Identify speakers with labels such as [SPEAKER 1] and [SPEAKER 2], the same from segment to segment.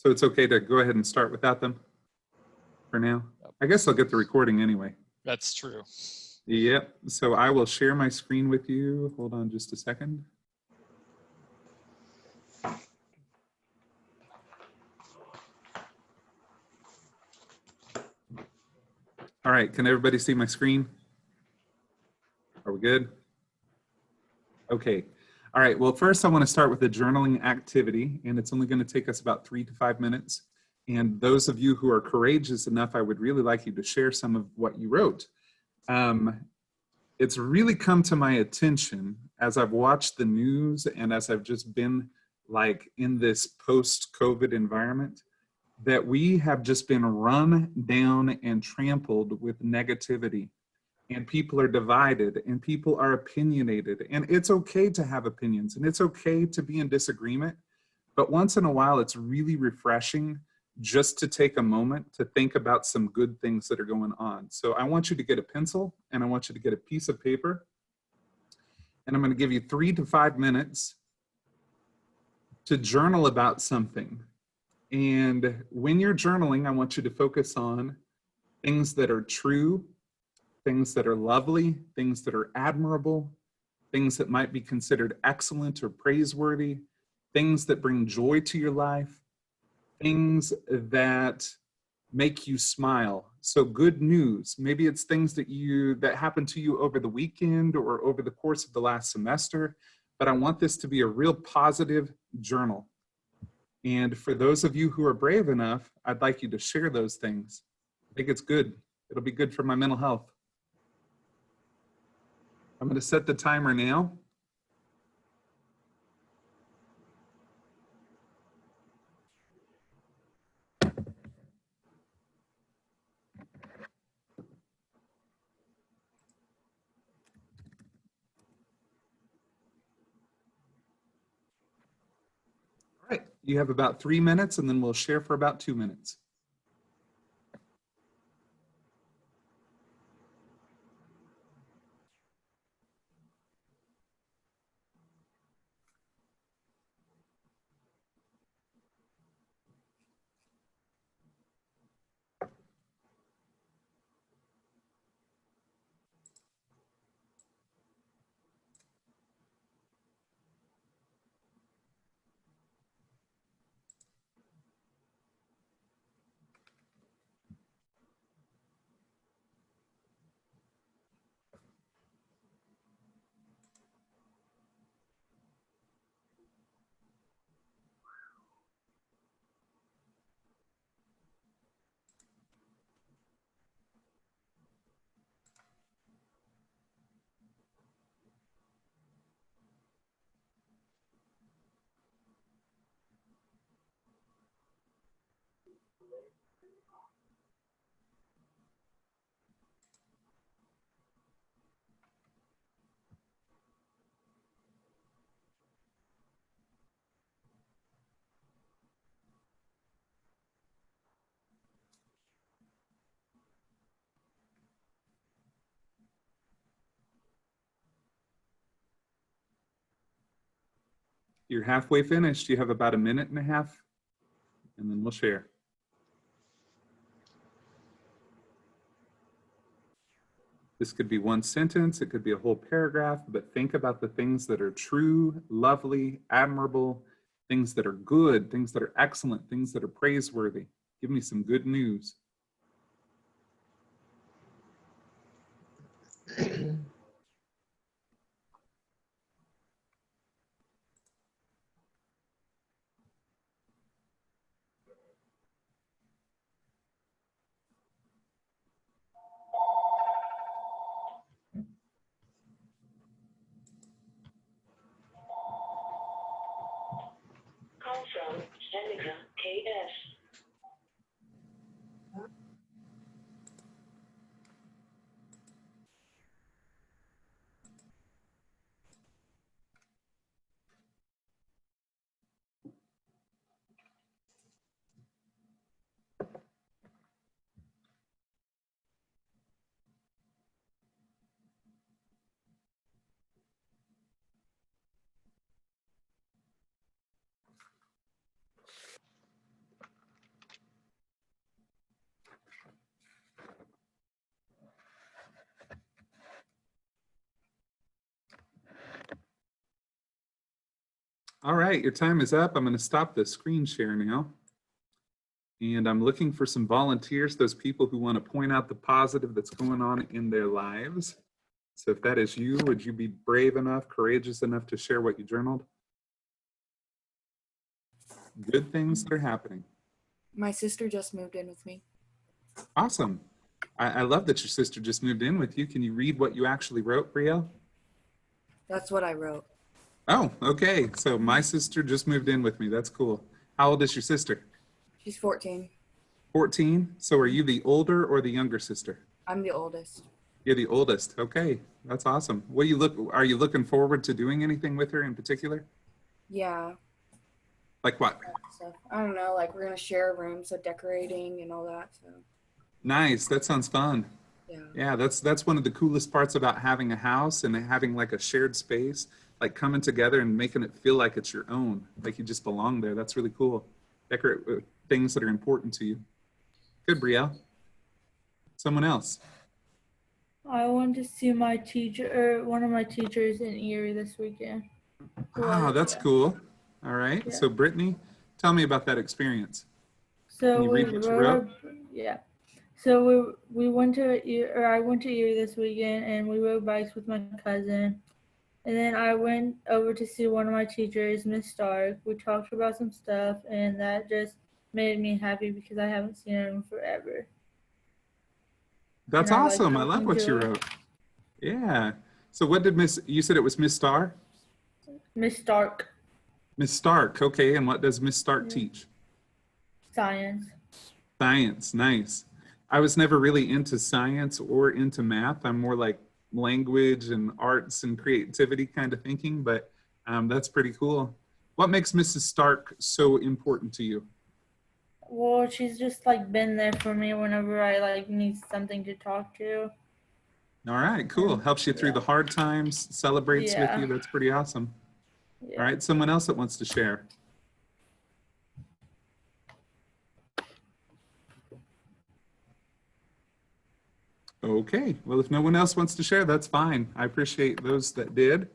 [SPEAKER 1] So it's okay to go ahead and start without them for now. I guess I'll get the recording anyway.
[SPEAKER 2] That's true.
[SPEAKER 1] Yep. So I will share my screen with you. Hold on just a second. All right. Can everybody see my screen? Are we good? Okay. All right. Well, first I want to start with a journaling activity, and it's only going to take us about 3 to 5 minutes. And those of you who are courageous enough, I would really like you to share some of what you wrote. It's really come to my attention as I've watched the news and as I've just been like in this post-COVID environment, that we have just been run down and trampled with negativity. And people are divided and people are opinionated. And it's okay to have opinions and it's okay to be in disagreement. But once in a while, it's really refreshing just to take a moment to think about some good things that are going on. So I want you to get a pencil and I want you to get a piece of paper. And I'm going to give you 3 to 5 minutes to journal about something. And when you're journaling, I want you to focus on things that are true, things that are lovely, things that are admirable, things that might be considered excellent or praiseworthy, things that bring joy to your life, things that make you smile. So good news, maybe it's things that happened to you over the weekend or over the course of the last semester, but I want this to be a real positive journal. And for those of you who are brave enough, I'd like you to share those things. I think it's good. It'll be good for my mental health. I'm going to set the timer now. All right, you have about 3 minutes and then we'll share for about 2 minutes. You're halfway finished. You have about 1.5 minutes and then we'll share. This could be one sentence, it could be a whole paragraph, but think about the things that are true, lovely, admirable, things that are good, things that are excellent, things that are praiseworthy. Give me some good news.
[SPEAKER 3] Call from Seneca KS.
[SPEAKER 1] All right, your time is up. I'm going to stop the screen share now. And I'm looking for some volunteers, those people who want to point out the positive that's going on in their lives. So if that is you, would you be brave enough, courageous enough to share what you journaled? Good things that are happening.
[SPEAKER 2] My sister just moved in with me.
[SPEAKER 1] Awesome. I love that your sister just moved in with you. Can you read what you actually wrote, Brielle?
[SPEAKER 2] That's what I wrote.
[SPEAKER 1] Oh, okay. So my sister just moved in with me. That's cool. How old is your sister?
[SPEAKER 2] She's 14.
[SPEAKER 1] 14. So are you the older or the younger sister?
[SPEAKER 2] I'm the oldest.
[SPEAKER 1] You're the oldest. Okay, that's awesome. Are you looking forward to doing anything with her in particular?
[SPEAKER 2] Yeah.
[SPEAKER 1] Like what?
[SPEAKER 2] Stuff. I don't know, like we're going to share a room, so decorating and all that. So.
[SPEAKER 1] Nice. That sounds fun.
[SPEAKER 2] Yeah.
[SPEAKER 1] Yeah, that's one of the coolest parts about having a house and having like a shared space, like coming together and making it feel like it's your own, like you just belong there. That's really cool. Decorate with things that are important to you. Good, Brielle. Someone else.
[SPEAKER 3] I went to see my teacher, or one of my teachers in Erie this weekend.
[SPEAKER 1] Ah, that's cool. All right.
[SPEAKER 3] Yeah.
[SPEAKER 1] So Brittany, tell me about that experience.
[SPEAKER 3] So
[SPEAKER 1] Can you read what you wrote?
[SPEAKER 3] Yeah. So we went to I went to Erie this weekend, and we rode bikes with my cousin. And then I went over to see one of my teachers, Miss Stark. We talked about some stuff, and that just made me happy because I haven't seen her in forever.
[SPEAKER 1] That's awesome. I love what you wrote. Yeah. So what did you said it was Miss Starr?
[SPEAKER 3] Miss Stark.
[SPEAKER 1] Miss Stark. Okay. And what does Miss Stark teach?
[SPEAKER 3] Science.
[SPEAKER 1] Science. Nice. I was never really into science or into math. I'm more like language and arts and creativity kind of thinking, but that's pretty cool. What makes Mrs. Stark so important to you?
[SPEAKER 3] Well, she's just like been there for me whenever I like need something to talk to.
[SPEAKER 1] All right, cool. Helps you through the hard times, celebrates with you. That's pretty awesome. Yeah. All right, someone else that wants to share. Okay, well, if no one else wants to share, that's fine. I appreciate those that did.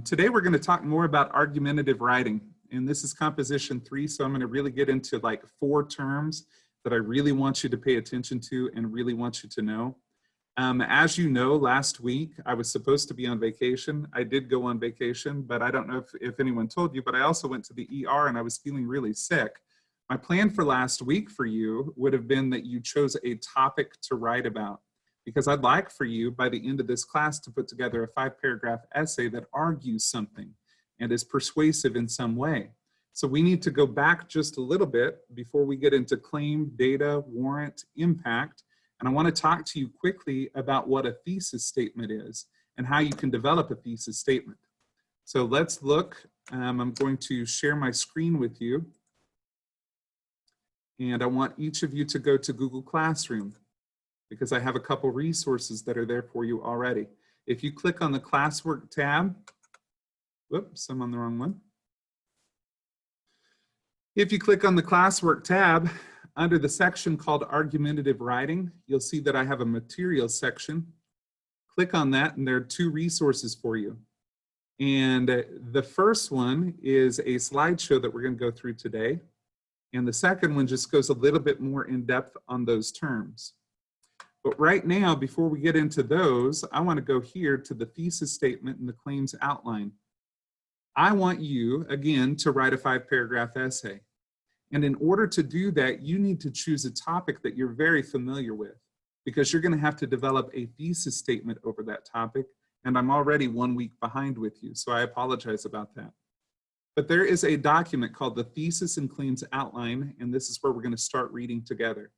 [SPEAKER 1] Today, we're going to talk more about argumentative writing. And this is composition 3, so I'm going to really get into like 4 terms that I really want you to pay attention to and really want you to know. As you know, last week, I was supposed to be on vacation. I did go on vacation, but I don't know if anyone told you, but I also went to the ER and I was feeling really sick. My plan for last week for you would have been that you chose a topic to write about, because I'd like for you by the end of this class to put together a 5-paragraph essay that argues something and is persuasive in some way. So we need to go back just a little bit before we get into claim, data, warrant, impact. And I want to talk to you quickly about what a thesis statement is and how you can develop a thesis statement. So let's look. I'm going to share my screen with you. And I want each of you to go to Google Classroom, because I have a couple resources that are there for you already. If you click on the classwork tab, whoops, I'm on the wrong one. If you click on the classwork tab, under the section called Argumentative Writing, you'll see that I have a materials section. Click on that and there are 2 resources for you. And the first one is a slideshow that we're going to go through today. And the second one just goes a little bit more in depth on those terms. But right now, before we get into those, I want to go here to the thesis statement and the claims outline. I want you, again, to write a 5-paragraph essay. And in order to do that, you need to choose a topic that you're very familiar with, because you're going to have to develop a thesis statement over that topic. And I'm already 1 week behind with you, so I apologize about that. But there is a document called the Thesis and Claims Outline, and this is where we're going to start reading together.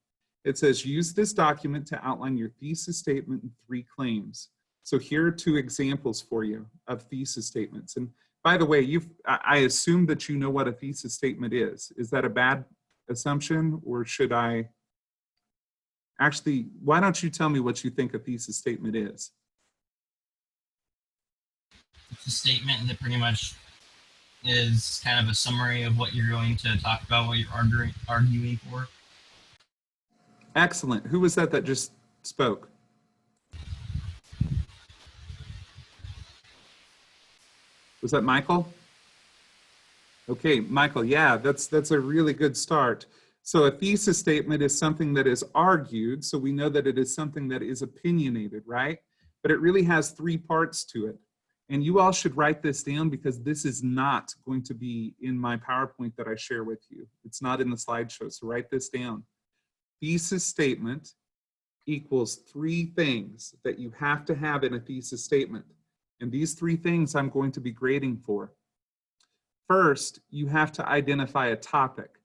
[SPEAKER 1] It says, use this document to outline your thesis statement and 3 claims. So here are 2 examples for you of thesis statements. And by the way, I assume that you know what a thesis statement is. Is that a bad assumption, or should I? Actually, why don't you tell me what you think a thesis statement is?
[SPEAKER 4] It's a statement that pretty much is kind of a summary of what you're going to talk about, what you're arguing for.
[SPEAKER 1] Excellent. Who was that just spoke? Was that Michael? Okay, Michael, yeah, that's a really good start. So a thesis statement is something that is argued, so we know that it is something that is opinionated, right? But it really has three parts to it. And you all should write this down because this is not going to be in my PowerPoint that I share with you. It's not in the slideshow, so write this down. Thesis statement equals three things that you have to have in a thesis statement. And these three things I'm going to be grading for. First, you have to identify a topic.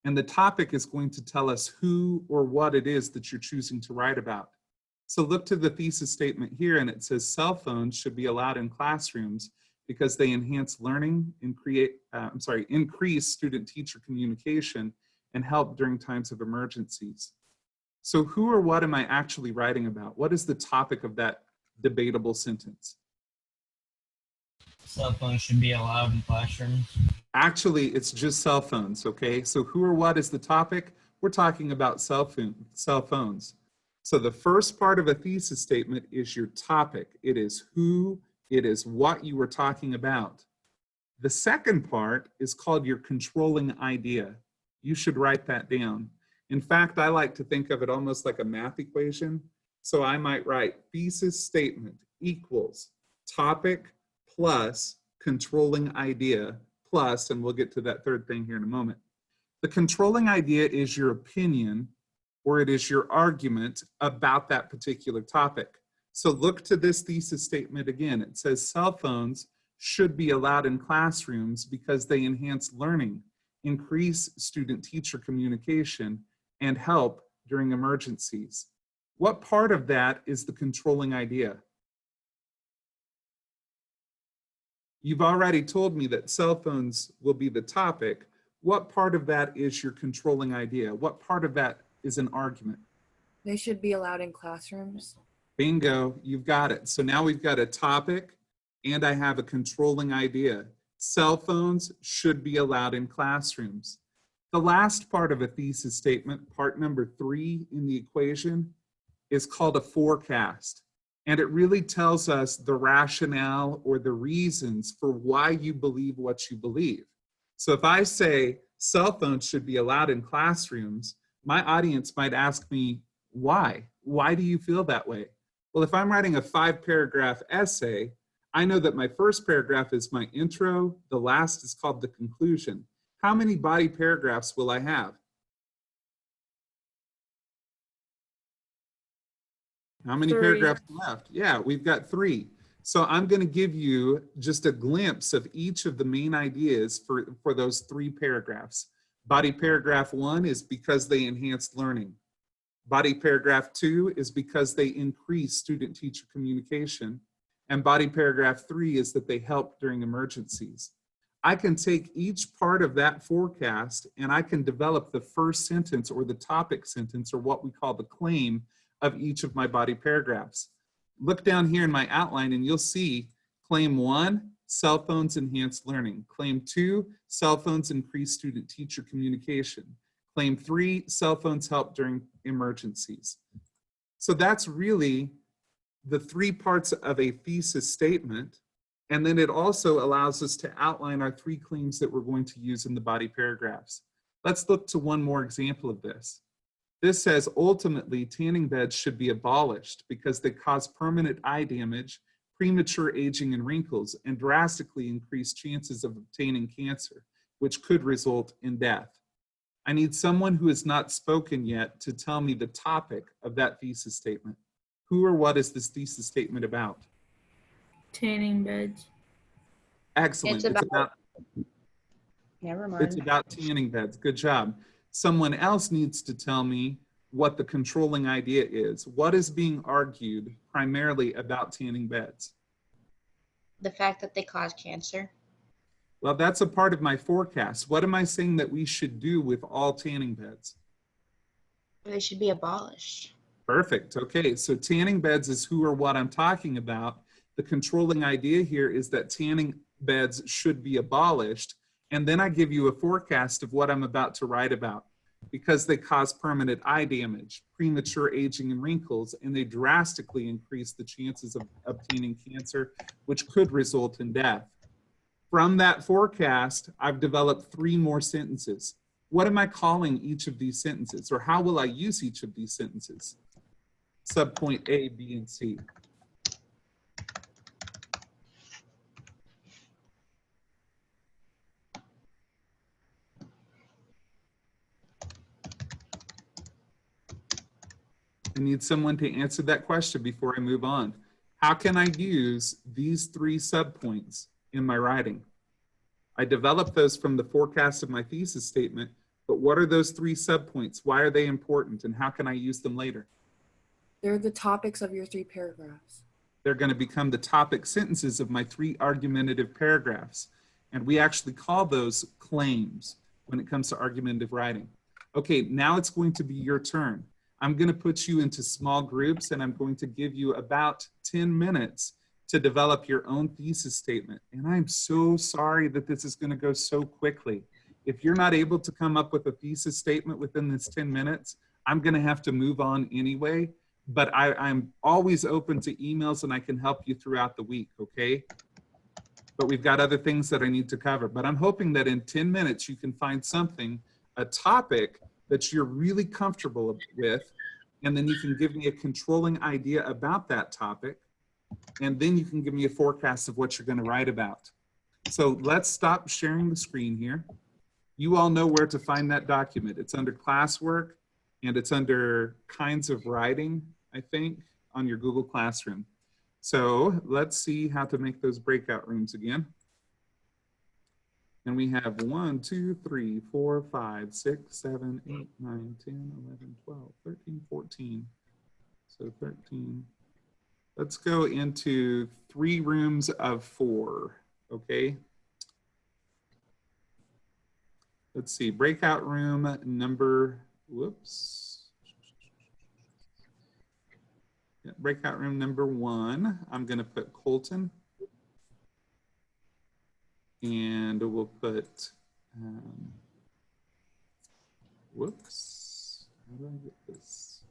[SPEAKER 1] And the topic is going to tell us who or what it is that you're choosing to write about. So look to the thesis statement here, and it says cell phones should be allowed in classrooms because they enhance learning and increase student-teacher communication and help during times of emergencies. So who or what am I actually writing about? What is the topic of that debatable sentence?
[SPEAKER 4] Cell phones should be allowed in classrooms.
[SPEAKER 1] Actually, it's just cell phones, okay? So who or what is the topic? We're talking about cell phones. So the first part of a thesis statement is your topic. It is who, it is what you were talking about. The second part is called your controlling idea. You should write that down. In fact, I like to think of it almost like a math equation. So I might write thesis statement equals topic plus controlling idea plus, and we'll get to that third thing here in a moment. The controlling idea is your opinion or it is your argument about that particular topic. So look to this thesis statement again. It says cell phones should be allowed in classrooms because they enhance learning, increase student-teacher communication, and help during emergencies. What part of that is the controlling idea? You've already told me that cell phones will be the topic. What part of that is your controlling idea? What part of that is an argument?
[SPEAKER 2] They should be allowed in classrooms.
[SPEAKER 1] Bingo, you've got it. So now we've got a topic and I have a controlling idea. Cell phones should be allowed in classrooms. The last part of a thesis statement, part number 3 in the equation, is called a forecast. And it really tells us the rationale or the reasons for why you believe what you believe. So if I say cell phones should be allowed in classrooms, my audience might ask me, why? Why do you feel that way? Well, if I'm writing a 5-paragraph essay, I know that my first paragraph is my intro, the last is called the conclusion. How many body paragraphs will I have? How many
[SPEAKER 3] 3.
[SPEAKER 1] paragraphs left? Yeah, we've got 3. So I'm going to give you just a glimpse of each of the main ideas for those 3 paragraphs. Body paragraph 1 is because they enhance learning. Body paragraph 2 is because they increase student-teacher communication. And body paragraph 3 is that they help during emergencies. I can take each part of that forecast and I can develop the first sentence or the topic sentence or what we call the claim of each of my body paragraphs. Look down here in my outline and you'll see claim 1, cell phones enhance learning. Claim 2, cell phones increase student-teacher communication. Claim 3, cell phones help during emergencies. So that's really the 3 parts of a thesis statement. And then it also allows us to outline our 3 claims that we're going to use in the body paragraphs. Let's look to one more example of this. This says, ultimately, tanning beds should be abolished because they cause permanent eye damage, premature aging and wrinkles, and drastically increase chances of obtaining cancer, which could result in death. I need someone who has not spoken yet to tell me the topic of that thesis statement. Who or what is this thesis statement about?
[SPEAKER 3] Tanning beds.
[SPEAKER 1] Excellent.
[SPEAKER 5] It's about Never mind.
[SPEAKER 1] It's about tanning beds. Good job. Someone else needs to tell me what the controlling idea is. What is being argued primarily about tanning beds?
[SPEAKER 5] The fact that they cause cancer.
[SPEAKER 1] Well, that's a part of my forecast. What am I saying that we should do with all tanning beds?
[SPEAKER 5] They should be abolished.
[SPEAKER 1] Perfect. Okay, so tanning beds is who or what I'm talking about. The controlling idea here is that tanning beds should be abolished. And then I give you a forecast of what I'm about to write about. Because they cause permanent eye damage, premature aging and wrinkles, and they drastically increase the chances of obtaining cancer, which could result in death. From that forecast, I've developed 3 more sentences. What am I calling each of these sentences, or how will I use each of these sentences? Subpoint A, B, and C. I need someone to answer that question before I move on. How can I use these 3 subpoints in my writing? I developed those from the forecast of my thesis statement, but what are those 3 subpoints? Why are they important, and how can I use them later?
[SPEAKER 2] They're the topics of your 3 paragraphs.
[SPEAKER 1] They're going to become the topic sentences of my 3 argumentative paragraphs. And we actually call those claims when it comes to argumentative writing. Okay, now it's going to be your turn. I'm going to put you into small groups, and I'm going to give you about 10 minutes to develop your own thesis statement. And I'm so sorry that this is going to go so quickly. If you're not able to come up with a thesis statement within this 10 minutes, I'm going to have to move on anyway. But I'm always open to emails, and I can help you throughout the week, okay? But we've got other things that I need to cover. But I'm hoping that in 10 minutes you can find something, a topic that you're really comfortable with, and then you can give me a controlling idea about that topic, and then you can give me a forecast of what you're going to write about. So let's stop sharing the screen here. You all know where to find that document. It's under classwork, and it's under kinds of writing, I think, on your Google Classroom. So let's see how to make those breakout rooms again. And we have 1, 2, 3, 4, 5, 6, 7, 8, 9, 10, 11, 12, 13, 14. So 13. Let's go into 3 rooms of 4, okay? Let's see, breakout room number, whoops. Yeah, breakout room number 1, I'm gonna put Colton. And we'll put, whoops, how do I get this?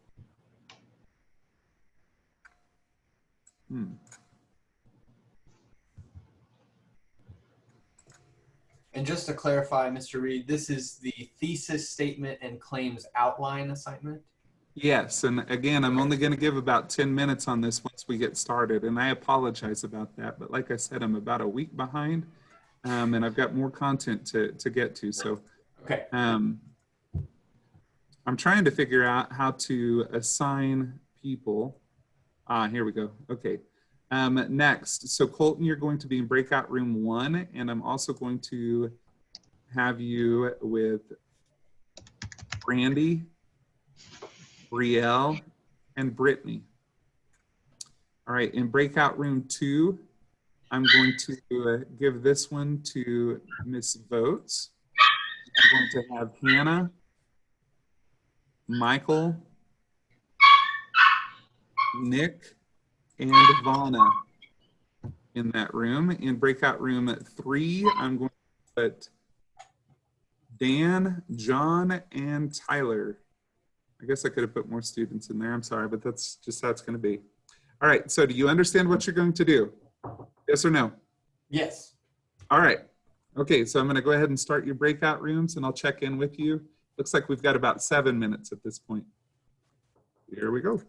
[SPEAKER 6] And just to clarify, Mr. Reed, this is the thesis statement and claims outline assignment?
[SPEAKER 1] Yes, and again, I'm only going to give about 10 minutes on this once we get started, and I apologize about that, but like I said, I'm about a week behind, and I've got more content to get to, so
[SPEAKER 6] Okay.
[SPEAKER 1] I'm trying to figure out how to assign people. Here we go. Okay. Next, so Colton, you're going to be in breakout room 1, and I'm also going to have you with Brandy, Brielle, and Brittany. All right, in breakout room 2, I'm going to give this one to Miss Votes. I'm going to have Hannah, Michael, Nick, and Ivana in that room. In breakout room 3, I'm going to put Dan, John, and Tyler. I guess I could have put more students in there. I'm sorry, but that's just how it's going to be. All right, so do you understand what you're going to do? Yes or no?
[SPEAKER 6] Yes.
[SPEAKER 1] All right. Okay, so I'm going to go ahead and start your breakout rooms, and I'll check in with you. Looks like we've got about 7 minutes at this point. Here we go.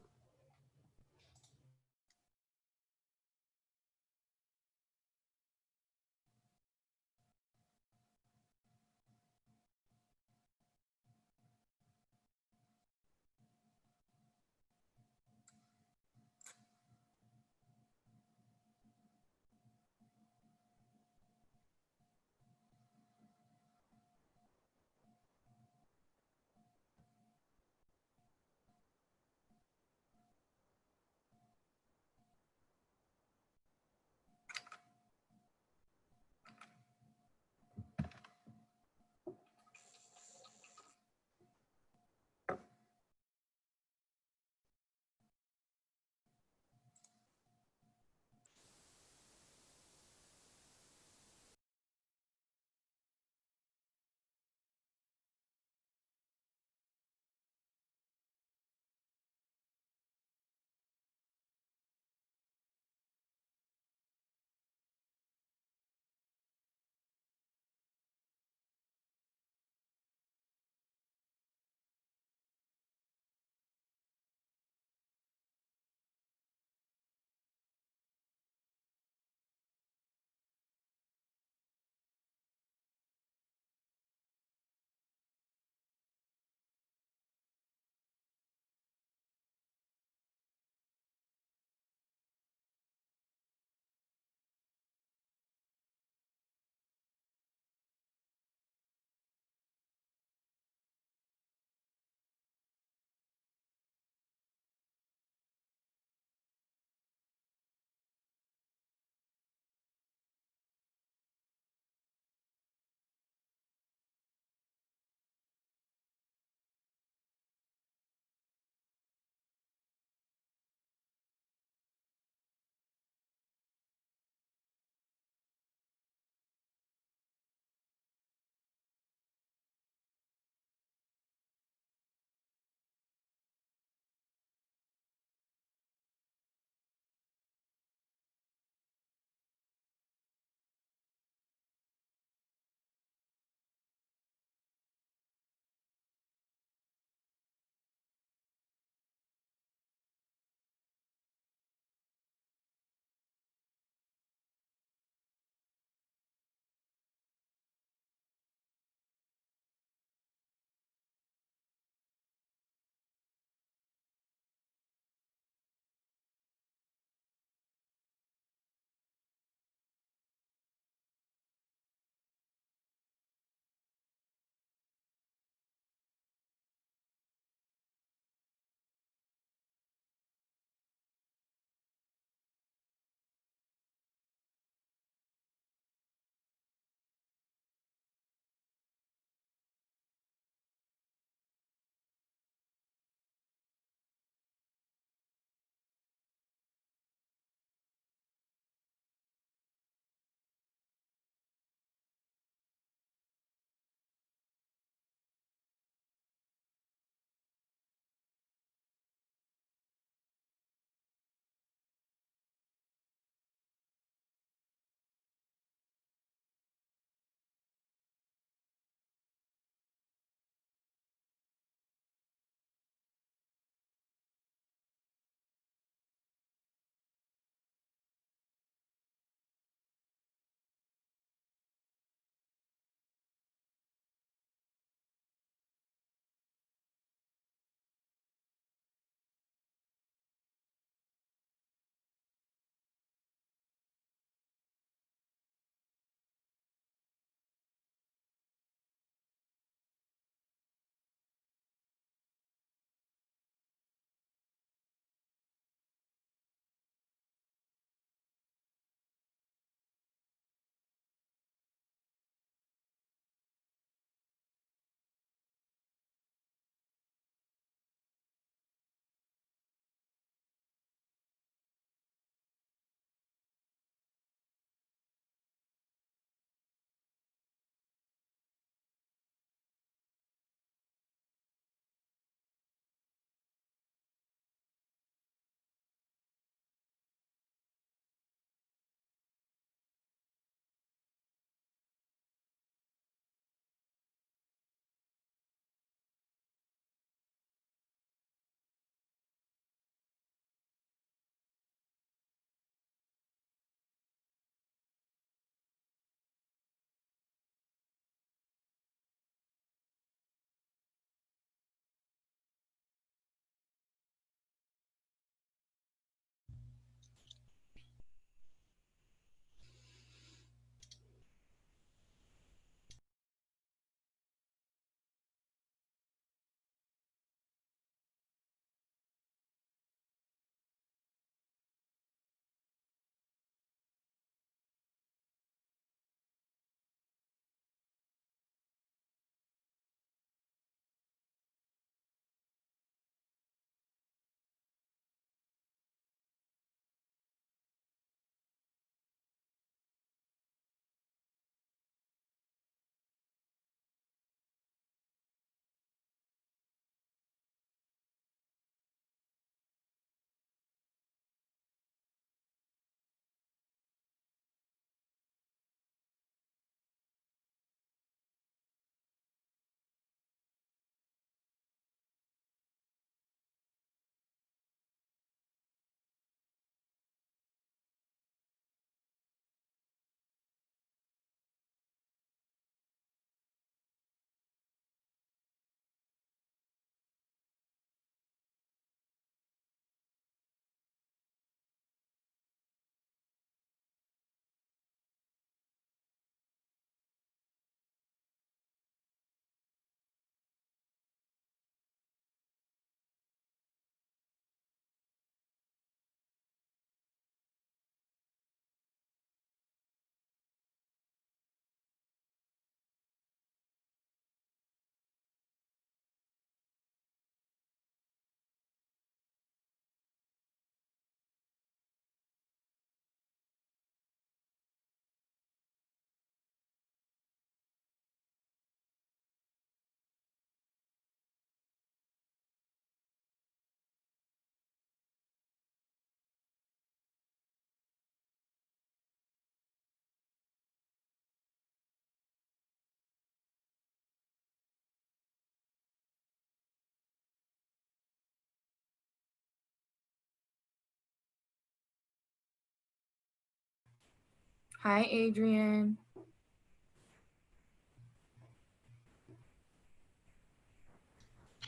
[SPEAKER 2] Hi, Adrian.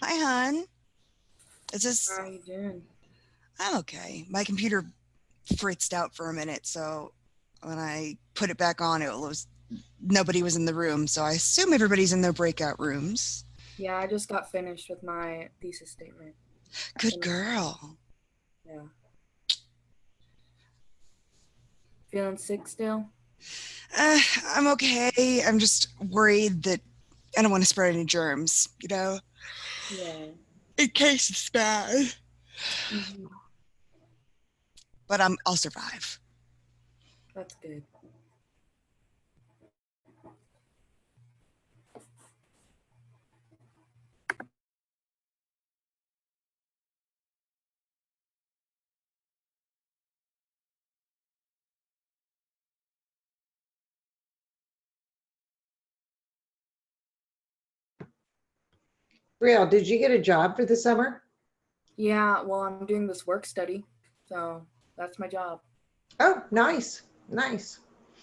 [SPEAKER 7] Hi, hon. Is this?
[SPEAKER 2] How are you doing?
[SPEAKER 7] I'm okay. My computer fritzed out for a minute, so when I put it back on, nobody was in the room. So I assume everybody's in their breakout rooms.
[SPEAKER 2] Yeah, I just got finished with my thesis statement.
[SPEAKER 7] Good girl.
[SPEAKER 2] Yeah. Feeling sick still?
[SPEAKER 7] I'm okay. I'm just worried that I don't want to spread any germs,
[SPEAKER 2] Yeah.
[SPEAKER 7] in case it's bad.
[SPEAKER 2] Mhm.
[SPEAKER 7] But I'll survive.
[SPEAKER 2] That's good.
[SPEAKER 8] Real, did you get a job for the summer?
[SPEAKER 2] Yeah, well, I'm doing this work study, so that's my job.
[SPEAKER 8] Oh, nice, nice.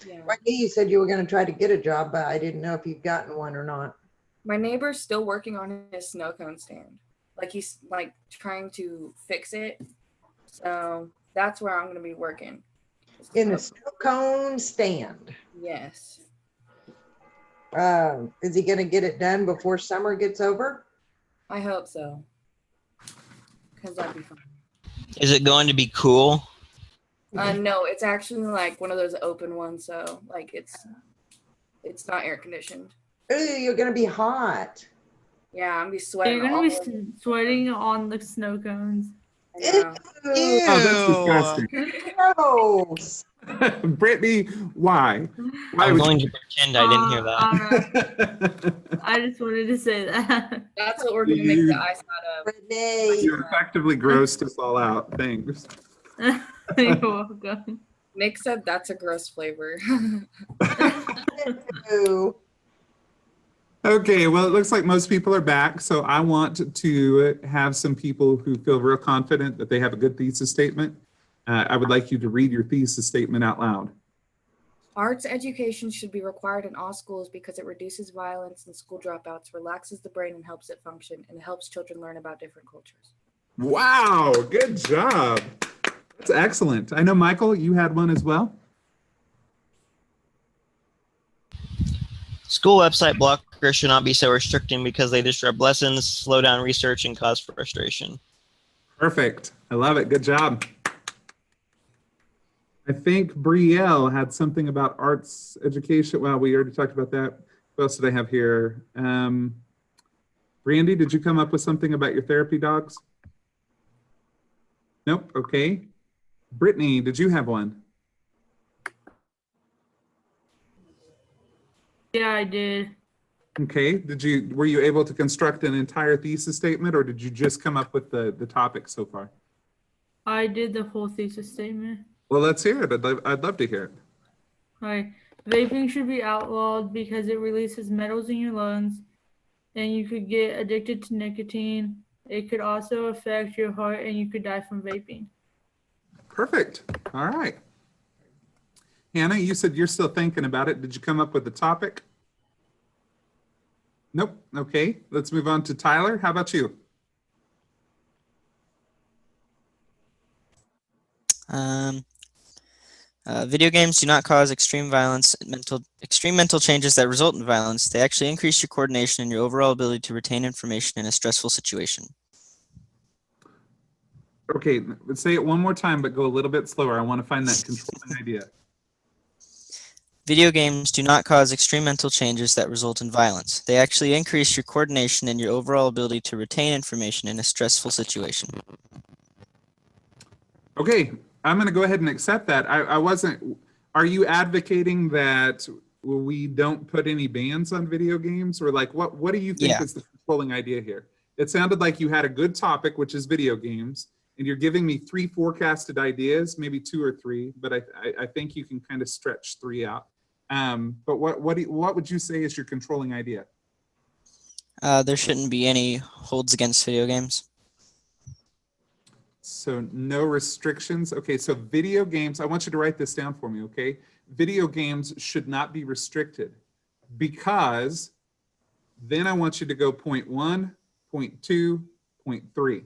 [SPEAKER 2] Yeah.
[SPEAKER 8] I knew you said you were going to try to get a job, but I didn't know if you'd gotten one or not.
[SPEAKER 2] My neighbor's still working on his snow cone stand. Like he's like trying to fix it. So that's where I'm going to be working.
[SPEAKER 8] In the snow cone stand.
[SPEAKER 2] Yes.
[SPEAKER 8] Is he going to get it done before summer gets over?
[SPEAKER 2] I hope so. Because that'd be fun.
[SPEAKER 4] Is it going to be cool?
[SPEAKER 2] No, it's actually like one of those open ones, so like it's not air conditioned.
[SPEAKER 8] Ooh, you're going to be hot.
[SPEAKER 2] Yeah, I'm gonna be sweating.
[SPEAKER 3] You're
[SPEAKER 2] all
[SPEAKER 3] gonna be
[SPEAKER 2] over.
[SPEAKER 3] sweating on the snow cones.
[SPEAKER 2] I know.
[SPEAKER 8] Ew,
[SPEAKER 1] Oh, that's disgusting.
[SPEAKER 8] gross.
[SPEAKER 1] Brittany, why? Why
[SPEAKER 4] I'm
[SPEAKER 1] would
[SPEAKER 4] going to pretend I didn't hear that.
[SPEAKER 3] Alright. I just wanted to say that.
[SPEAKER 2] That's what we're gonna make the ice out of.
[SPEAKER 8] Brittany.
[SPEAKER 1] you effectively grossed us all out. Thanks.
[SPEAKER 3] You're welcome.
[SPEAKER 2] Nick said that's a gross flavor.
[SPEAKER 8] Ew.
[SPEAKER 1] Okay, well, it looks like most people are back, so I want to have some people who feel real confident that they have a good thesis statement. I would like you to read your thesis statement out loud.
[SPEAKER 2] Arts education should be required in all schools because it reduces violence and school dropouts, relaxes the brain and helps it function, and helps children learn about different cultures.
[SPEAKER 1] Wow, good job. That's excellent. I know, Michael, you had one as well.
[SPEAKER 4] School website blockers should not be so restricting because they disrupt lessons, slow down research, and cause frustration.
[SPEAKER 1] Perfect. I love it. Good job. I think Brielle had something about arts education. Well, we already talked about that. What else did I have here? Brandy, did you come up with something about your therapy dogs? Nope. Okay. Brittany, did you have one?
[SPEAKER 3] Yeah, I did.
[SPEAKER 1] Okay. Were you able to construct an entire thesis statement, or did you just come up with the topic so far?
[SPEAKER 3] I did the whole thesis statement.
[SPEAKER 1] Well, let's hear it. I'd love to hear it.
[SPEAKER 3] Alright. Vaping should be outlawed because it releases metals in your lungs and you could get addicted to nicotine. It could also affect your heart and you could die from vaping.
[SPEAKER 1] Perfect. All right. Hannah, you said you're still thinking about it. Did you come up with the topic? Nope. Okay. Let's move on to Tyler. How about you?
[SPEAKER 9] Video games do not cause extreme mental changes that result in violence. They actually increase your coordination and your overall ability to retain information in a stressful situation.
[SPEAKER 1] Okay, let's say it one more time, but go a little bit slower. I want to find that controlling idea.
[SPEAKER 9] Video games do not cause extreme mental changes that result in violence. They actually increase your coordination and your overall ability to retain information in a stressful situation.
[SPEAKER 1] Okay, I'm going to go ahead and accept that. Are you advocating that we don't put any bans on video games? Or like, what do you think is the controlling idea here? It sounded like you had a good topic, which is video games, and you're giving me 3 forecasted ideas, maybe 2 or 3, but I think you can kind of stretch 3 out. But what would you say is your controlling idea?
[SPEAKER 9] There shouldn't be any holds against video games.
[SPEAKER 1] So no restrictions. Okay, so video games, I want you to write this down for me, okay? video games should not be restricted because then I want you to go point 1, point 2, point 3.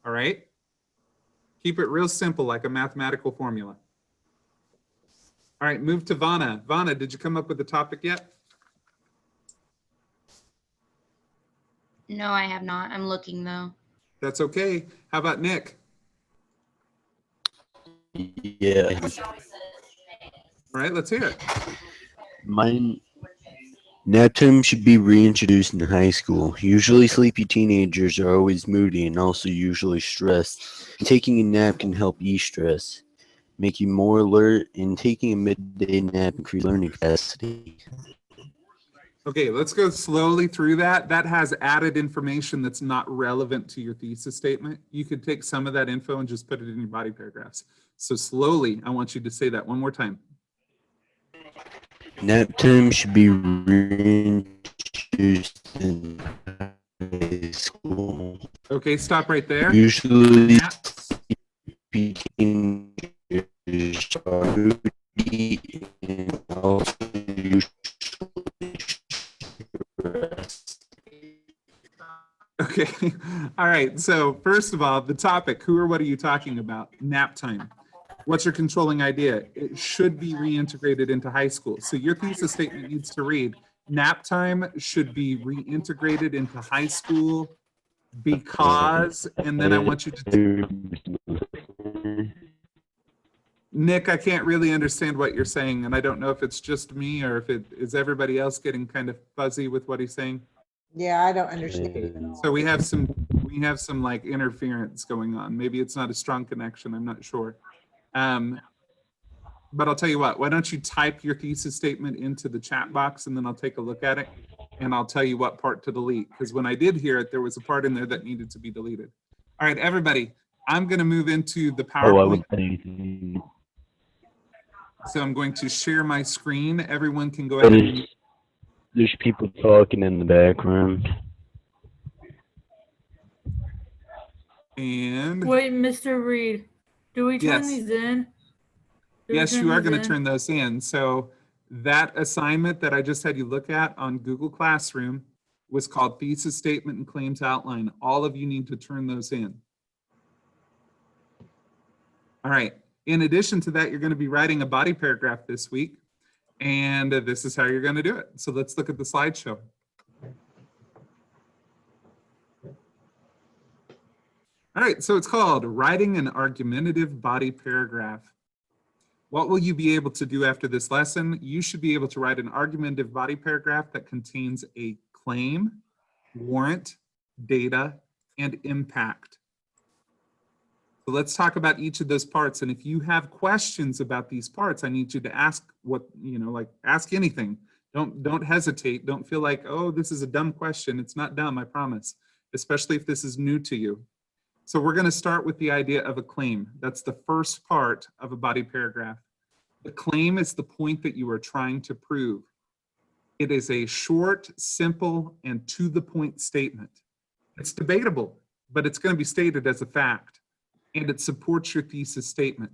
[SPEAKER 1] All right? Keep it real simple, like a mathematical formula. All right, move to Vana. Vana, did you come up with the topic yet?
[SPEAKER 5] No, I have not. I'm looking though.
[SPEAKER 1] That's okay. How about Nick?
[SPEAKER 10] Yeah.
[SPEAKER 1] All right, let's hear it.
[SPEAKER 10] Mine. Nap time should be reintroduced in high school. Usually sleepy teenagers are always moody and also usually stressed. Taking a nap can help ease stress, make you more alert, and taking a midday nap increase learning capacity.
[SPEAKER 1] Okay, let's go slowly through that. That has added information that's not relevant to your thesis statement. You could take some of that info and just put it in your body paragraphs. So slowly, I want you to say that one more time.
[SPEAKER 10] Nap time should be reintroduced in high school.
[SPEAKER 1] Okay, stop right there.
[SPEAKER 10] Usually
[SPEAKER 1] Naps.
[SPEAKER 10] sleepy teenagers are moody and also usually stressed.
[SPEAKER 1] Okay, all right. So first of all, the topic, who or what are you talking about? Nap time. What's your controlling idea? It should be reintegrated into high school. So your thesis statement needs to read, nap time should be reintegrated into high school because, and then I want you to, Nick, I can't really understand what you're saying, and I don't know if it's just me or if it is everybody else getting kind of fuzzy with what he's saying.
[SPEAKER 8] Yeah, I don't understand.
[SPEAKER 1] So we have some like interference going on. Maybe it's not a strong connection. I'm not sure. But I'll tell you what, why don't you type your thesis statement into the chat box and then I'll take a look at it and I'll tell you what part to delete. Because when I did hear it, there was a part in there that needed to be deleted. All right, everybody, I'm going to move into the PowerPoint. So I'm going to share my screen. Everyone can go ahead and...
[SPEAKER 10] There's people talking in the background.
[SPEAKER 1] And...
[SPEAKER 3] Wait, Mr. Reed, do we turn
[SPEAKER 1] Yes.
[SPEAKER 3] these in?
[SPEAKER 1] Yes, you are going to turn those in. So that assignment that I just had you look at on Google Classroom was called Thesis Statement and Claims Outline. All of you need to turn those in. All right. In addition to that, you're going to be writing a body paragraph this week, and this is how you're going to do it. So let's look at the slideshow. All right, so it's called Writing an Argumentative Body Paragraph. What will you be able to do after this lesson? You should be able to write an argumentative body paragraph that contains a claim, warrant, data, and impact. So let's talk about each of those parts. And if you have questions about these parts, I need you to ask ask anything. Don't hesitate. Don't feel like, oh, this is a dumb question. It's not dumb, I promise, especially if this is new to you. So we're going to start with the idea of a claim. That's the first part of a body paragraph. The claim is the point that you are trying to prove. It is a short, simple, and to the point statement. It's debatable, but it's going to be stated as a fact, and it supports your thesis statement.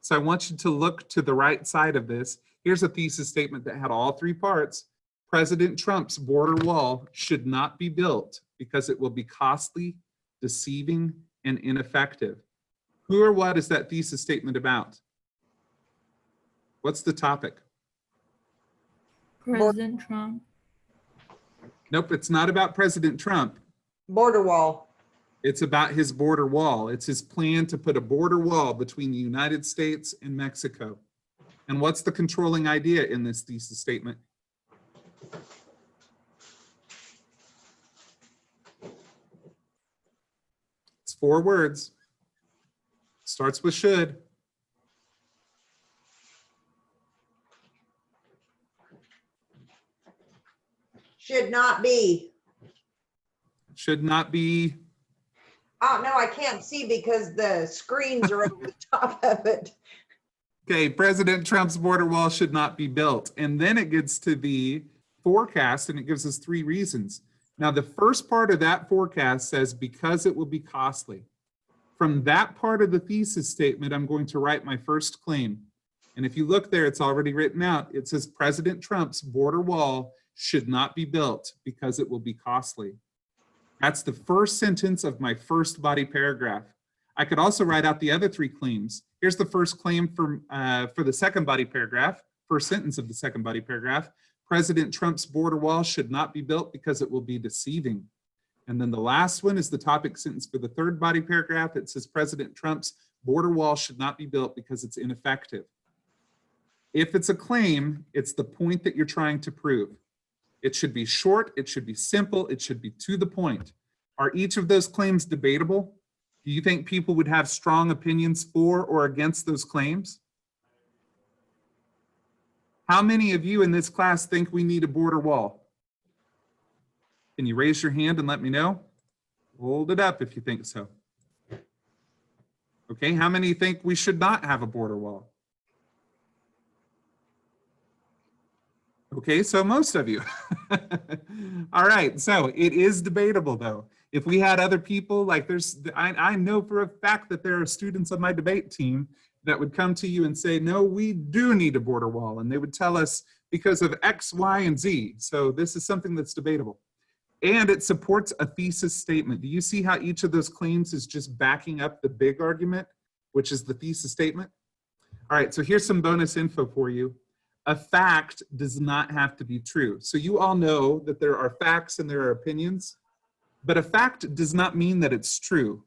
[SPEAKER 1] So I want you to look to the right side of this. Here's a thesis statement that had all three parts. President Trump's border wall should not be built because it will be costly, deceiving, and ineffective. Who or what is that thesis statement about? What's the topic?
[SPEAKER 3] President Trump.
[SPEAKER 1] Nope, it's not about President Trump.
[SPEAKER 8] Border wall.
[SPEAKER 1] It's about his border wall. It's his plan to put a border wall between the United States and Mexico. And what's the controlling idea in this thesis statement? It's 4 words. Starts with should.
[SPEAKER 8] Should not be.
[SPEAKER 1] Should not be.
[SPEAKER 8] Oh, no, I can't see because the screens are over the top of it.
[SPEAKER 1] Okay, President Trump's border wall should not be built. And then it gets to the forecast and it gives us 3 reasons. Now, the first part of that forecast says because it will be costly. From that part of the thesis statement, I'm going to write my first claim. And if you look there, it's already written out. It says President Trump's border wall should not be built because it will be costly. That's the first sentence of my first body paragraph. I could also write out the other three claims. Here's the first claim for the second body paragraph, first sentence of the second body paragraph. President Trump's border wall should not be built because it will be deceiving. And then the last one is the topic sentence for the third body paragraph. It says President Trump's border wall should not be built because it's ineffective. If it's a claim, it's the point that you're trying to prove. It should be short, it should be simple, it should be to the point. Are each of those claims debatable? Do you think people would have strong opinions for or against those claims? How many of you in this class think we need a border wall? Can you raise your hand and let me know? Hold it up if you think so. Okay, how many think we should not have a border wall? Okay, so most of you. All right, so it is debatable though. If we had other people, like I know for a fact that there are students on my debate team that would come to you and say, no, we do need a border wall. And they would tell us because of X, Y, and Z. So this is something that's debatable. And it supports a thesis statement. Do you see how each of those claims is just backing up the big argument, which is the thesis statement? All right, so here's some bonus info for you. A fact does not have to be true. So you all know that there are facts and there are opinions, but a fact does not mean that it's true.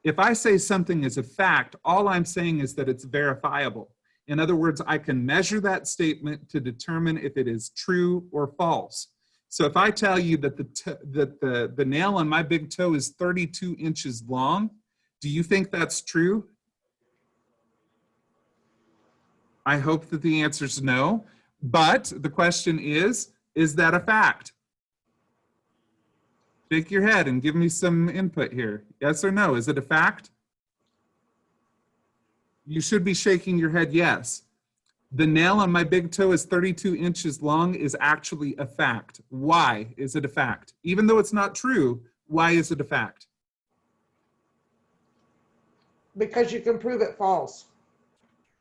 [SPEAKER 1] If I say something is a fact, all I'm saying is that it's verifiable. In other words, I can measure that statement to determine if it is true or false. So if I tell you that the nail on my big toe is 32 inches long, do you think that's true? I hope that the answer is no, but the question is that a fact? Shake your head and give me some input here. Yes or no, is it a fact? You should be shaking your head yes. The nail on my big toe is 32 inches long is actually a fact. Why is it a fact? Even though it's not true, why is it a fact?
[SPEAKER 8] Because you can prove it false.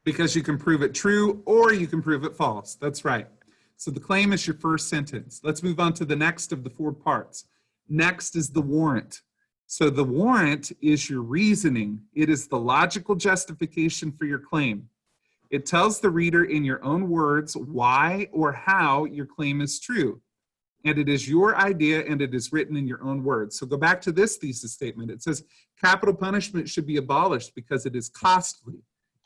[SPEAKER 1] Because you can prove it true or you can prove it false. That's right. So the claim is your first sentence. Let's move on to the next of the four parts. Next is the warrant. So the warrant is your reasoning. It is the logical justification for your claim. It tells the reader in your own words why or how your claim is true. And it is your idea and it is written in your own words. So go back to this thesis statement. It says capital punishment should be abolished because it is costly,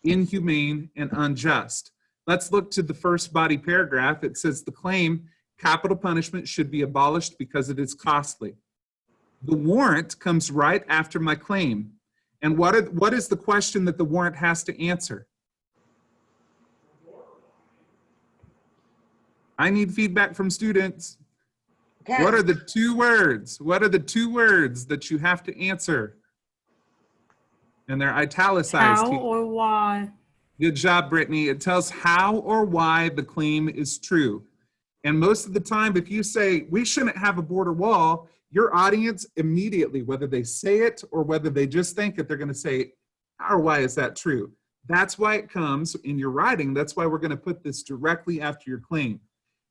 [SPEAKER 1] inhumane, and unjust. Let's look to the first body paragraph. It says the claim capital punishment should be abolished because it is costly. The warrant comes right after my claim. And what is the question that the warrant has to answer? I need feedback from students.
[SPEAKER 8] Okay.
[SPEAKER 1] What are the two words? What are the two words that you have to answer? And they're italicized.
[SPEAKER 3] How or why?
[SPEAKER 1] Good job, Brittany. It tells how or why the claim is true. And most of the time, if you say, we shouldn't have a border wall, your audience immediately, whether they say it or whether they just think it, they're going to say, how or why is that true? That's why it comes in your writing. That's why we're going to put this directly after your claim.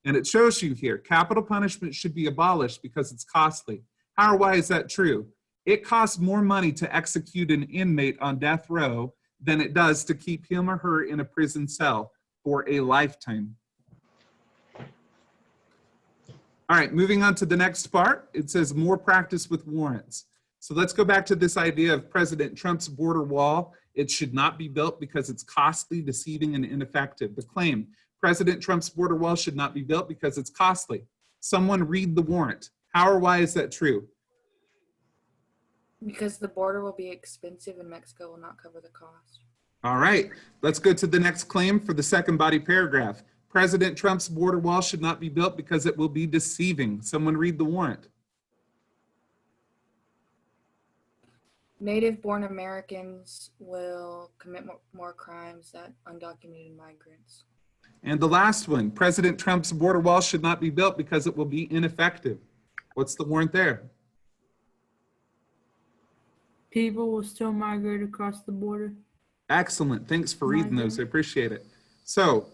[SPEAKER 1] And it shows you here, capital punishment should be abolished because it's costly. How or why is that true? It costs more money to execute an inmate on death row than it does to keep him or her in a prison cell for a lifetime. All right, moving on to the next part. It says more practice with warrants. So let's go back to this idea of President Trump's border wall. It should not be built because it's costly, deceiving, and ineffective. The claim, President Trump's border wall should not be built because it's costly. Someone read the warrant. How or why is that true?
[SPEAKER 2] Because the border will be expensive and Mexico will not cover the cost.
[SPEAKER 1] All right, let's go to the next claim for the second body paragraph. President Trump's border wall should not be built because it will be deceiving. Someone read the warrant.
[SPEAKER 2] Native-born Americans will commit more crimes than undocumented migrants.
[SPEAKER 1] And the last one, President Trump's border wall should not be built because it will be ineffective. What's the warrant there?
[SPEAKER 3] People will still migrate across the border.
[SPEAKER 1] Excellent. Thanks for reading those. I appreciate it. So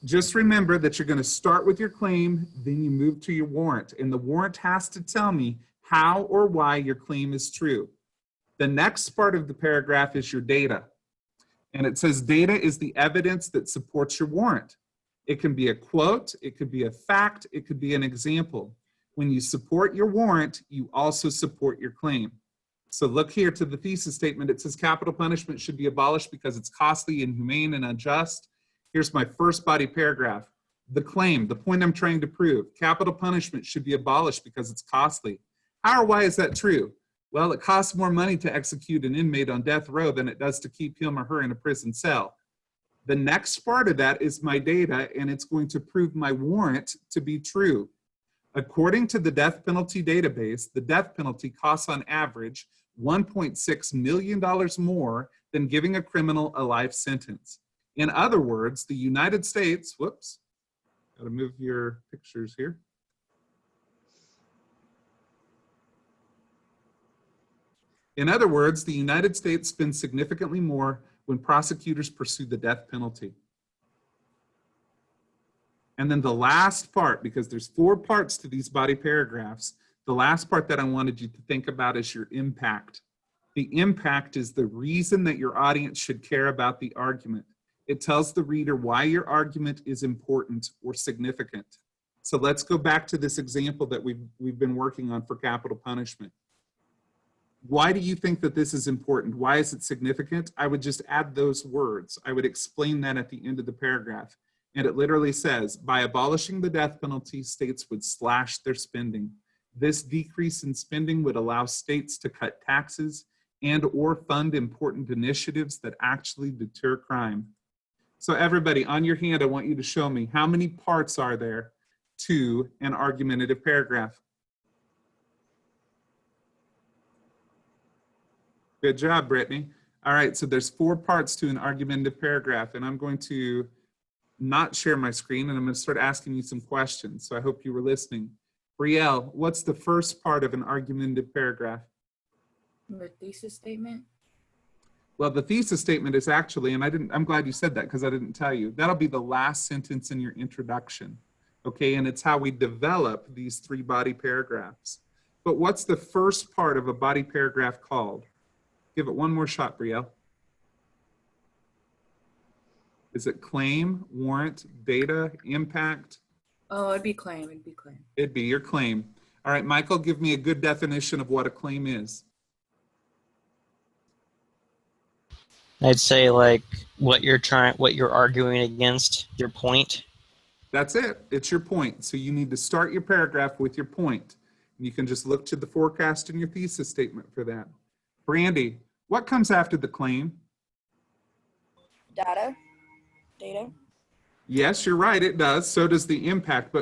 [SPEAKER 1] just remember that you're going to start with your claim, then you move to your warrant. And the warrant has to tell me how or why your claim is true. The next part of the paragraph is your data. And it says data is the evidence that supports your warrant. It can be a quote, it could be a fact, it could be an example. When you support your warrant, you also support your claim. So look here to the thesis statement. It says capital punishment should be abolished because it's costly, inhumane, and unjust. Here's my first body paragraph. The claim, the point I'm trying to prove, capital punishment should be abolished because it's costly. How or why is that true? Well, it costs more money to execute an inmate on death row than it does to keep him or her in a prison cell. The next part of that is my data, and it's going to prove my warrant to be true. According to the death penalty database, the death penalty costs on average $1.6 million more than giving a criminal a life sentence. In other words, the United States, whoops, gotta move your pictures here. In other words, the United States spends significantly more when prosecutors pursue the death penalty. And then the last part, because there's 4 parts to these body paragraphs, the last part that I wanted you to think about is your impact. The impact is the reason that your audience should care about the argument. It tells the reader why your argument is important or significant. So let's go back to this example that we've been working on for capital punishment. Why do you think that this is important? Why is it significant? I would just add those words. I would explain that at the end of the paragraph. And it literally says, by abolishing the death penalty, states would slash their spending. This decrease in spending would allow states to cut taxes and or fund important initiatives that actually deter crime. So everybody, on your hand, I want you to show me how many parts are there to an argumentative paragraph. Good job, Brittany. All right, so there's 4 parts to an argumentative paragraph, and I'm going to not share my screen, and I'm going to start asking you some questions. So I hope you were listening. Brielle, what's the first part of an argumentative paragraph?
[SPEAKER 2] The thesis statement.
[SPEAKER 1] Well, the thesis statement is actually, and I'm glad you said that because I didn't tell you, that'll be the last sentence in your introduction. Okay, and it's how we develop these 3 body paragraphs. But what's the first part of a body paragraph called? Give it one more shot, Brielle. Is it claim, warrant, data, impact?
[SPEAKER 2] Oh, it'd be claim, it'd be claim.
[SPEAKER 1] It'd be your claim. All right, Michael, give me a good definition of what a claim is.
[SPEAKER 9] I'd say like what you're arguing against, your point.
[SPEAKER 1] That's it. It's your point. So you need to start your paragraph with your point. You can just look to the forecast in your thesis statement for that. Brandy, what comes after the claim?
[SPEAKER 2] Data.
[SPEAKER 1] Yes, you're right, it does. So does the impact.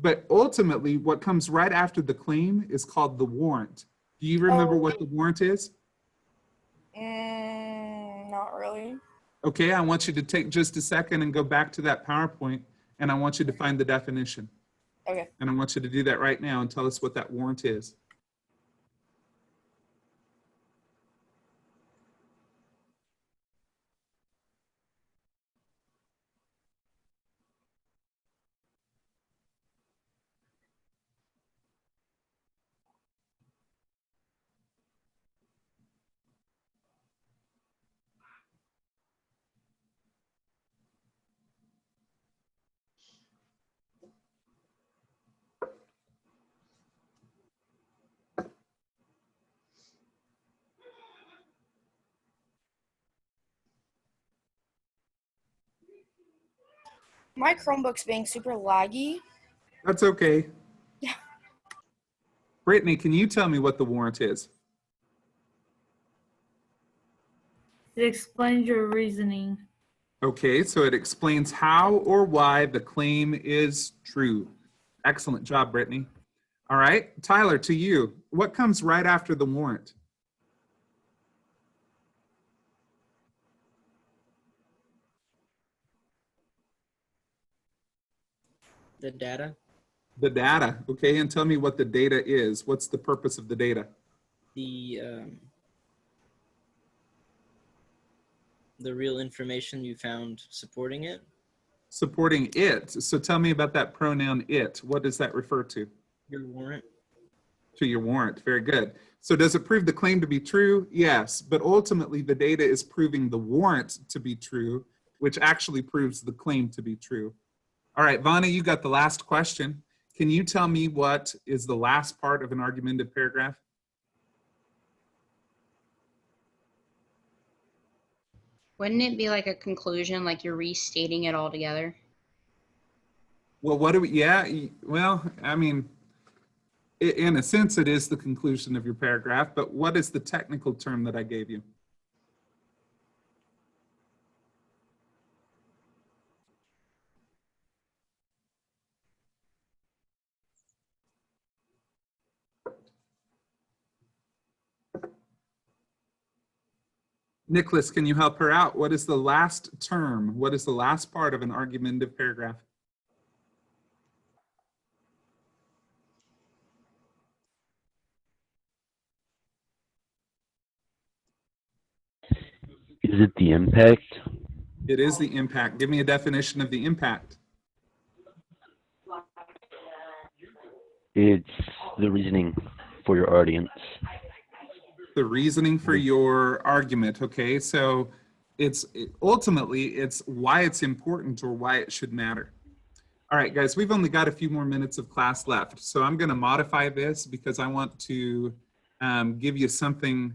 [SPEAKER 1] But ultimately, what comes right after the claim is called the warrant. Do you remember what the warrant is?
[SPEAKER 2] Not really.
[SPEAKER 1] Okay, I want you to take just a second and go back to that PowerPoint, and I want you to find the definition.
[SPEAKER 2] Okay.
[SPEAKER 1] And I want you to do that right now and tell us what that warrant is.
[SPEAKER 11] My Chromebook's being super laggy.
[SPEAKER 1] That's okay. Brittany, can you tell me what the warrant is?
[SPEAKER 3] It explains your reasoning.
[SPEAKER 1] Okay, so it explains how or why the claim is true. Excellent job, Brittany. All right, Tyler, to you. What comes right after the warrant?
[SPEAKER 9] The data.
[SPEAKER 1] The data, okay, and tell me what the data is. What's the purpose of the data?
[SPEAKER 9] The real information you found supporting it.
[SPEAKER 1] Supporting it. So tell me about that pronoun it. What does that refer to?
[SPEAKER 9] Your warrant.
[SPEAKER 1] To your warrant. Very good. So does it prove the claim to be true? Yes, but ultimately the data is proving the warrant to be true, which actually proves the claim to be true. All right, Vana, you got the last question. Can you tell me what is the last part of an argumentative paragraph?
[SPEAKER 5] Wouldn't it be like a conclusion, like you're restating it all together?
[SPEAKER 1] Well, what do we, yeah, well, I mean, in a sense, it is the conclusion of your paragraph, but what is the technical term that I gave you? Nicholas, can you help her out? What is the last term? What is the last part of an argumentative paragraph?
[SPEAKER 10] Is it the impact?
[SPEAKER 1] It is the impact. Give me a definition of the impact.
[SPEAKER 10] It's the reasoning for your audience.
[SPEAKER 1] The reasoning for your argument. Okay, so ultimately it's why it's important or why it should matter. All right, guys, we've only got a few more minutes of class left, so I'm going to modify this because I want to give you something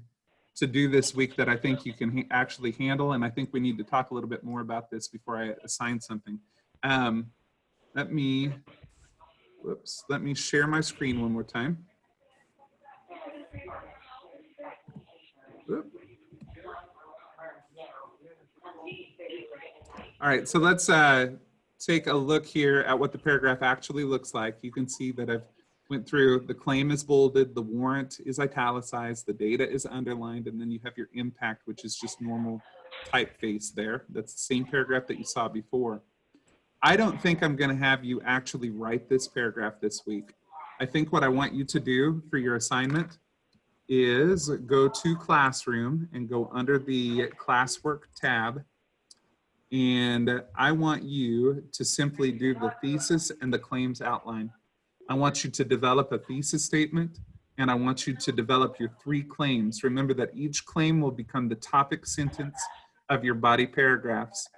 [SPEAKER 1] to do this week that I think you can actually handle, and I think we need to talk a little bit more about this before I assign something. Let me share my screen one more time. All right, so let's take a look here at what the paragraph actually looks like. You can see that I've went through, the claim is bolded, the warrant is italicized, the data is underlined, and then you have your impact, which is just normal typeface there. That's the same paragraph that you saw before. I don't think I'm going to have you actually write this paragraph this week. I think what I want you to do for your assignment is go to Classroom and go under the Classwork tab. And I want you to simply do the thesis and the claims outline. I want you to develop a thesis statement, and I want you to develop your 3 claims. Remember that each claim will become the topic sentence of your body paragraphs.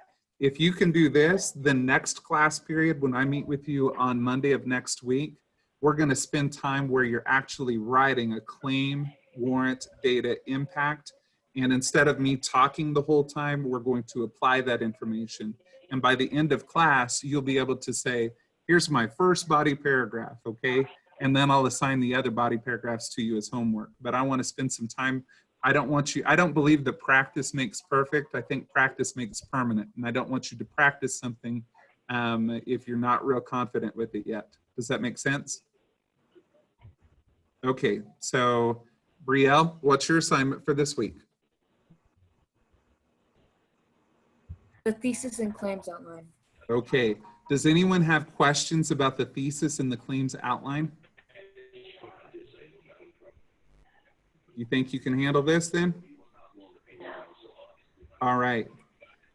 [SPEAKER 1] If you can do this, the next class period, when I meet with you on Monday of next week, we're going to spend time where you're actually writing a claim, warrant, data, impact. And instead of me talking the whole time, we're going to apply that information. And by the end of class, you'll be able to say, here's my first body paragraph, okay? And then I'll assign the other body paragraphs to you as homework. But I want to spend some time. I don't believe that practice makes perfect. I think practice makes permanent. And I don't want you to practice something if you're not real confident with it yet. Does that make sense? Okay, so Brielle, what's your assignment for this week?
[SPEAKER 2] The thesis and claims outline.
[SPEAKER 1] Okay. Does anyone have questions about the thesis and the claims outline? You think you can handle this then? All right.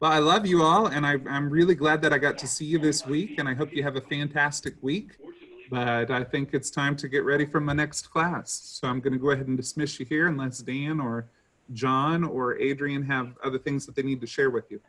[SPEAKER 1] Well, I love you all, and I'm really glad that I got to see you this week, and I hope you have a fantastic week. But I think it's time to get ready for my next class. So I'm going to go ahead and dismiss you here unless Dan or John or Adrian have other things that they need to share with you.